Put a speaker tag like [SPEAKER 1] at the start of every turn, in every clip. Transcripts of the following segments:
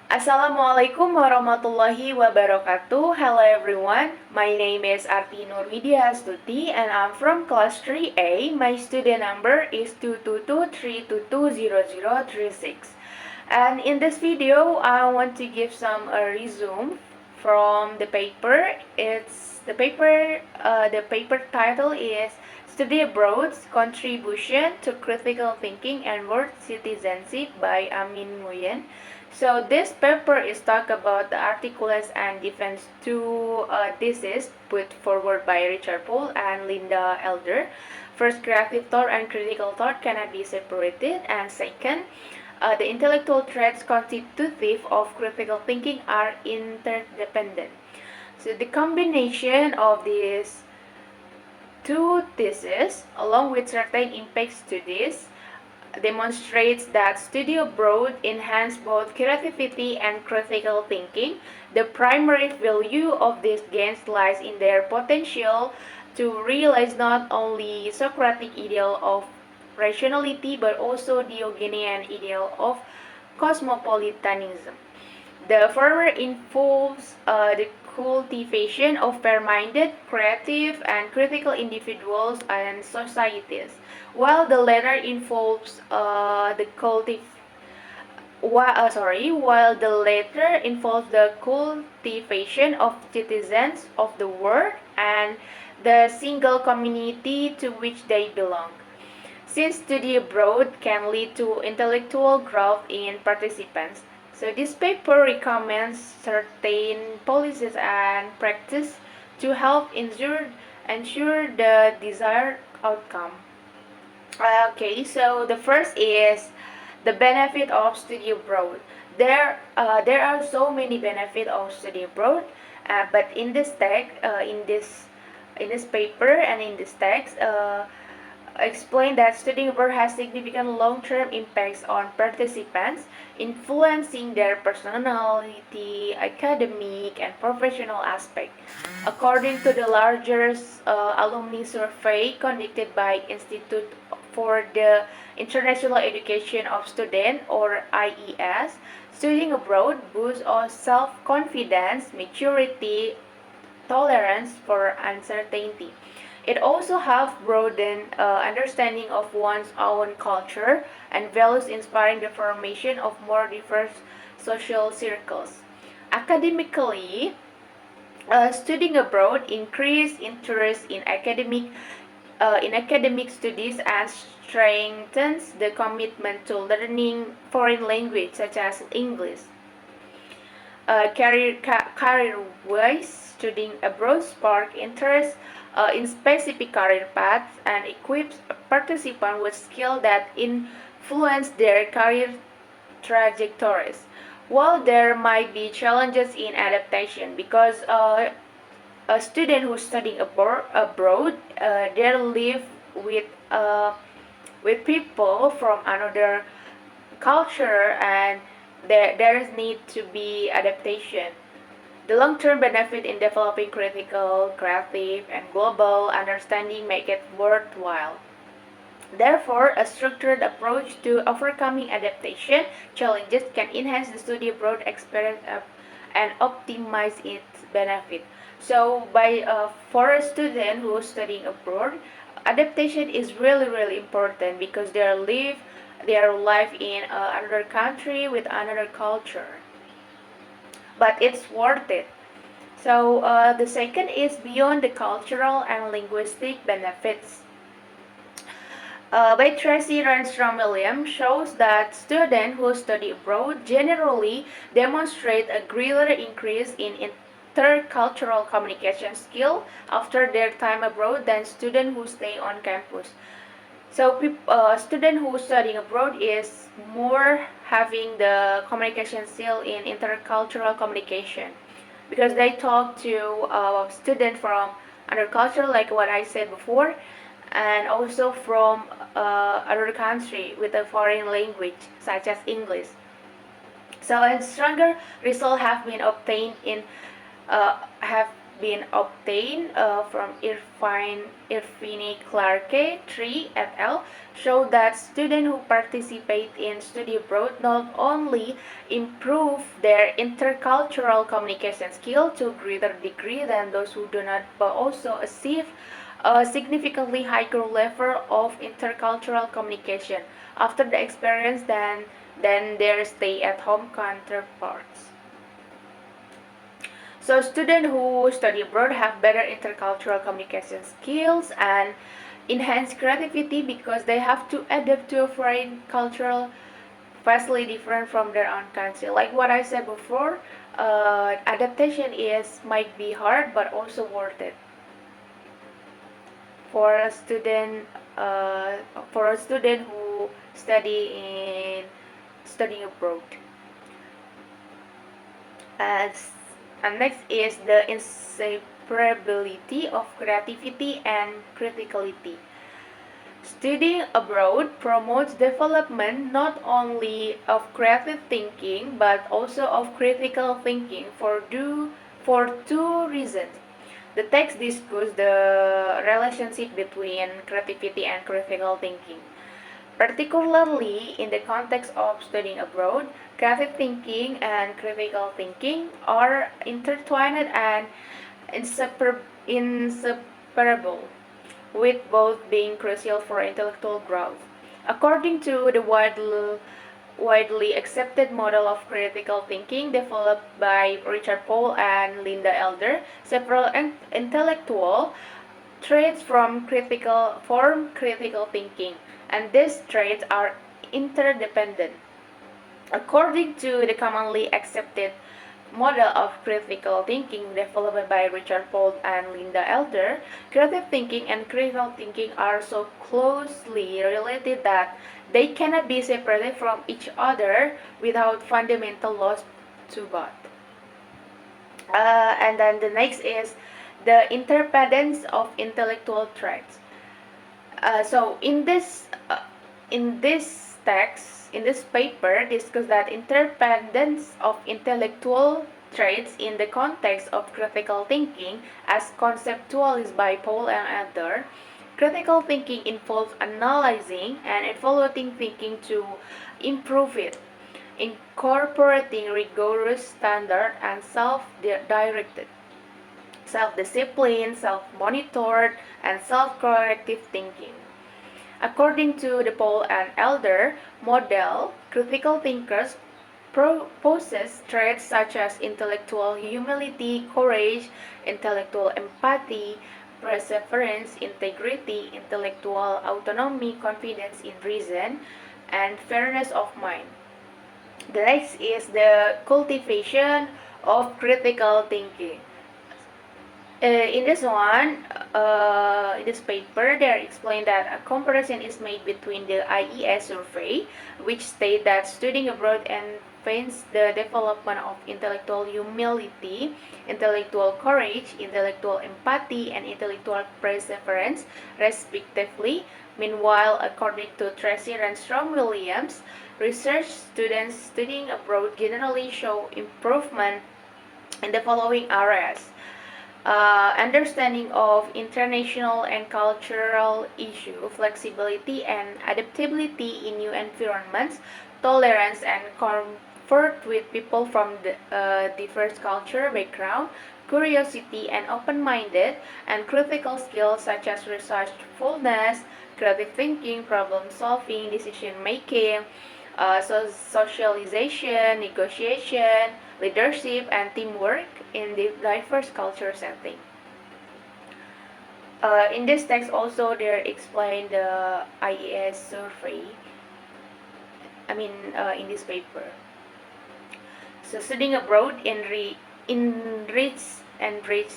[SPEAKER 1] Assalamualaikum warahmatullahi wabarakatuh. Hello everyone. My name is Arti Nurwidia Astuti and I'm from class 3A. My student number is 222-322-0036. And in this video, I want to give some resume from the paper. The paper title is Study Abroad's Contribution to Critical Thinking and World Citizenship by Amin Nguyen. So this paper is talk about the articles and defense to thesis put forward by Richard Poole and Linda Elder. First, creative thought and critical thought cannot be separated, and second, the intellectual traits constitutive of critical thinking are interdependent. So the combination of these two theses, along with certain impact studies, demonstrates that study abroad enhance both creativity and critical thinking. The primary value of these gains lies in their potential to realize not only Socratic ideal of rationality but also Diogenian ideal of cosmopolitanism. The former involves the cultivation of fair-minded, creative, and critical individuals and societies, while the latter involves the cultivation of citizens of the world and the single community to which they belong. Since study abroad can lead to intellectual growth in participants, so this paper recommends certain policies and practice to help ensure the desired outcome. Okay, so the first is the benefit of study abroad. There are so many benefits of study abroad, but in this paper and in this text, explain that studying abroad has significant long-term impacts on participants, influencing their personality, academic, and professional aspect. According to the largest alumni survey conducted by Institute for the International Education of Students, or IES, studying abroad boosts our self-confidence, maturity, tolerance for uncertainty. It also helps broaden understanding of one's own culture and values, inspiring the formation of more diverse social circles. Academically, studying abroad increases interest in academic studies and strengthens the commitment to learning foreign language such as English. Career-wise, studying abroad spark interest in specific career paths and equips participants with skills that influence their career trajectories. While there might be challenges in adaptation because a student who's studying abroad, they live with people from another culture, and there is need to be adaptation. The long-term benefit in developing critical, creative, and global understanding make it worthwhile. Therefore, a structured approach to overcoming adaptation challenges can enhance the study abroad experience and optimize its benefit. So, for a student who is studying abroad, adaptation is really important because their life in another country with another culture. But it's worth it. So the second is beyond the cultural and linguistic benefits. By Tracy Reinstrom Williams shows that students who study abroad generally demonstrate a greater increase in intercultural communication skill after their time abroad than students who stay on campus. So, student who is studying abroad is more having the communication skill in intercultural communication because they talk to students from other culture, like what I said before, and also from other country with a foreign language such as English. So, and stronger results have been obtained in have been obtained from Irvine Clarke 3 et al. Show that students who participate in study abroad not only improve their intercultural communication skill to a greater degree than those who do not, but also achieve a significantly higher level of intercultural communication after the experience than their stay-at-home counterparts. So students who study abroad have better intercultural communication skills and enhanced creativity because they have to adapt to a foreign cultural vastly different from their own country. Like what I said before, adaptation is might be hard but also worth it for a student who studying abroad. As and next is the inseparability of creativity and criticality. Studying abroad promotes development not only of creative thinking but also of critical thinking for two reasons. The text discusses the relationship between creativity and critical thinking. Particularly in the context of studying abroad, creative thinking and critical thinking are intertwined and inseparable, with both being crucial for intellectual growth. According to the widely accepted model of critical thinking developed by Richard Paul and Linda Elder, several intellectual traits form critical thinking, and these traits are interdependent. According to the commonly accepted model of critical thinking developed by Richard Paul and Linda Elder, creative thinking and critical thinking are so closely related that they cannot be separated from each other without fundamental loss to both. And then the next is the interdependence of intellectual traits. So in this paper discuss that interdependence of intellectual traits in the context of critical thinking as conceptualized by Paul and Adler. Critical thinking involves analyzing and evaluating thinking to improve it, incorporating rigorous standard and self-directed, self-disciplined, self-monitored, and self-corrective thinking. According to the Paul and Elder model, critical thinkers possess traits such as intellectual humility, courage, intellectual empathy, perseverance, integrity, intellectual autonomy, confidence in reason, and fairness of mind. The next is the cultivation of critical thinking. In this one, in this paper, they explain that a comparison is made between the IES survey, which state that studying abroad advances the development of intellectual humility, intellectual courage, intellectual empathy, and intellectual perseverance, respectively. Meanwhile, according to Tracy Renstrom Williams, research students studying abroad generally show improvement in the following areas: understanding of international and cultural issues, flexibility and adaptability in new environments, tolerance and comfort with people from diverse culture background, curiosity and open-minded, and critical skills such as resourcefulness, creative thinking, problem solving, decision making, socialization, negotiation, leadership, and teamwork in the diverse culture setting. In this text also they explain the IES survey. In this paper. So studying abroad enrich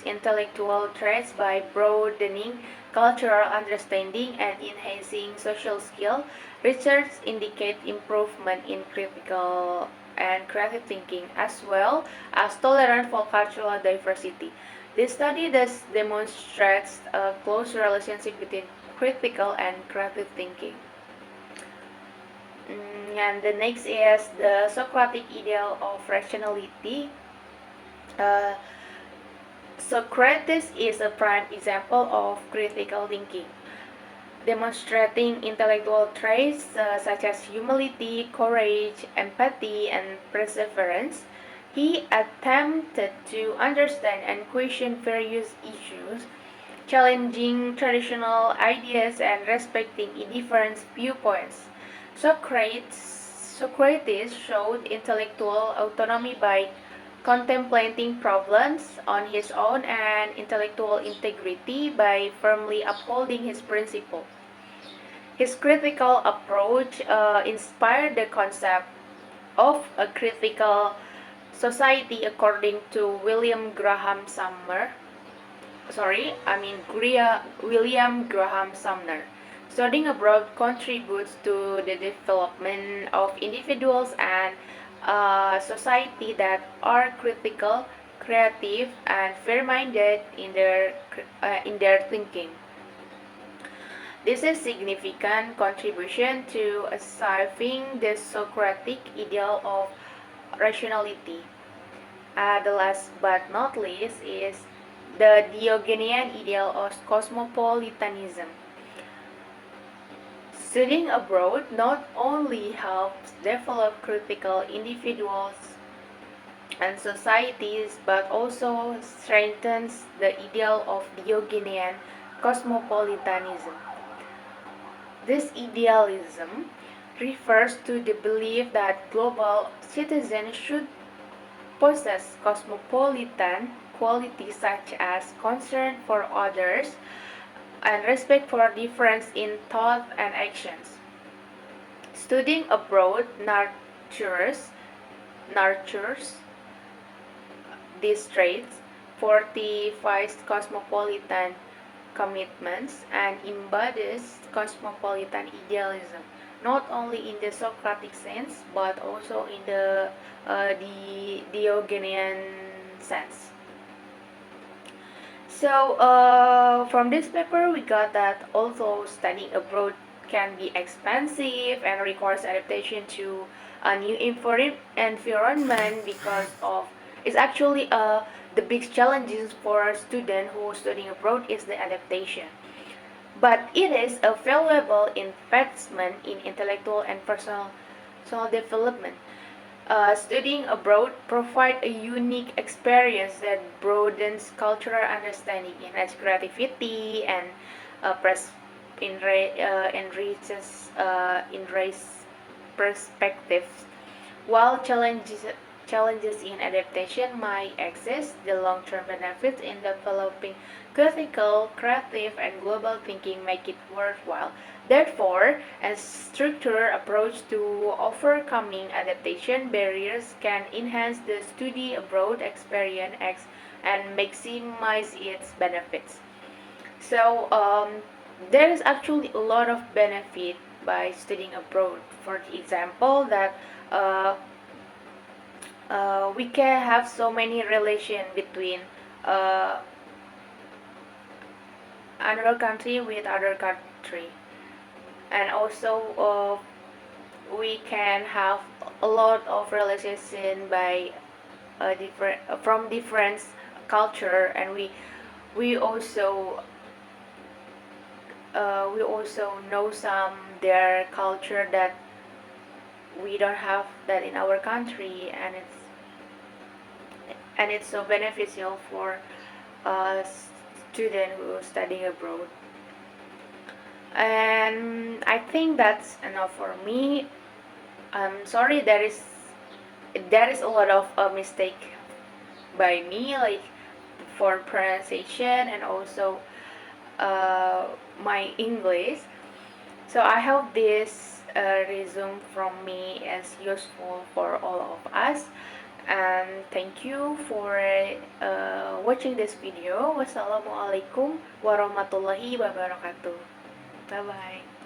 [SPEAKER 1] intellectual traits by broadening cultural understanding and enhancing social skill. Research indicate improvement in critical and creative thinking as well as tolerance for cultural diversity. This study thus demonstrates a close relationship between critical and creative thinking. And the next is the Socratic ideal of rationality. Socrates is a prime example of critical thinking, demonstrating intellectual traits such as humility, courage, empathy, and perseverance. He attempted to understand and question various issues, challenging traditional ideas and respecting different viewpoints. Socrates showed intellectual autonomy by contemplating problems on his own and intellectual integrity by firmly upholding his principles. His critical approach inspired the concept of a critical society according to William Graham Sumner. Studying abroad contributes to the development of individuals and society that are critical, creative, and fair-minded in their thinking. This is significant contribution to achieving the Socratic ideal of rationality. The last but not least is the Diogenean ideal of cosmopolitanism. Studying abroad not only helps develop critical individuals and societies but also strengthens the ideal of Diogenean cosmopolitanism. This idealism refers to the belief that global citizens should possess cosmopolitan qualities such as concern for others and respect for difference in thought and actions. Studying abroad nurtures these traits, fortifies cosmopolitan commitments, and embodies cosmopolitan idealism, not only in the Socratic sense but also in the Diogenean sense. So, from this paper, we got that although studying abroad can be expensive and requires adaptation to a new environment because of it's actually the big challenges for a student who is studying abroad is the adaptation. But it is a valuable investment in intellectual and personal development. Studying abroad provides a unique experience that broadens cultural understanding, enhances creativity, and enriches perspectives. While challenges in adaptation might exist, the long-term benefits in developing critical, creative, and global thinking make it worthwhile. Therefore, a structured approach to overcoming adaptation barriers can enhance the study abroad experience and maximize its benefits. So, there is actually a lot of benefit by studying abroad. For example, that uh, we can have so many relation between uh, another country with other country, and also we can have a lot of relation by different from different culture, and we also know some their culture that we don't have that in our country, and it's so beneficial for a student who is studying abroad. And I think that's enough for me. I'm sorry there is a lot of mistake by me, like for pronunciation and also uh, my English. So I hope this resume from me is useful for all of us. And thank you for watching this video. Wassalamualaikum warahmatullahi wabarakatuh. Bye bye.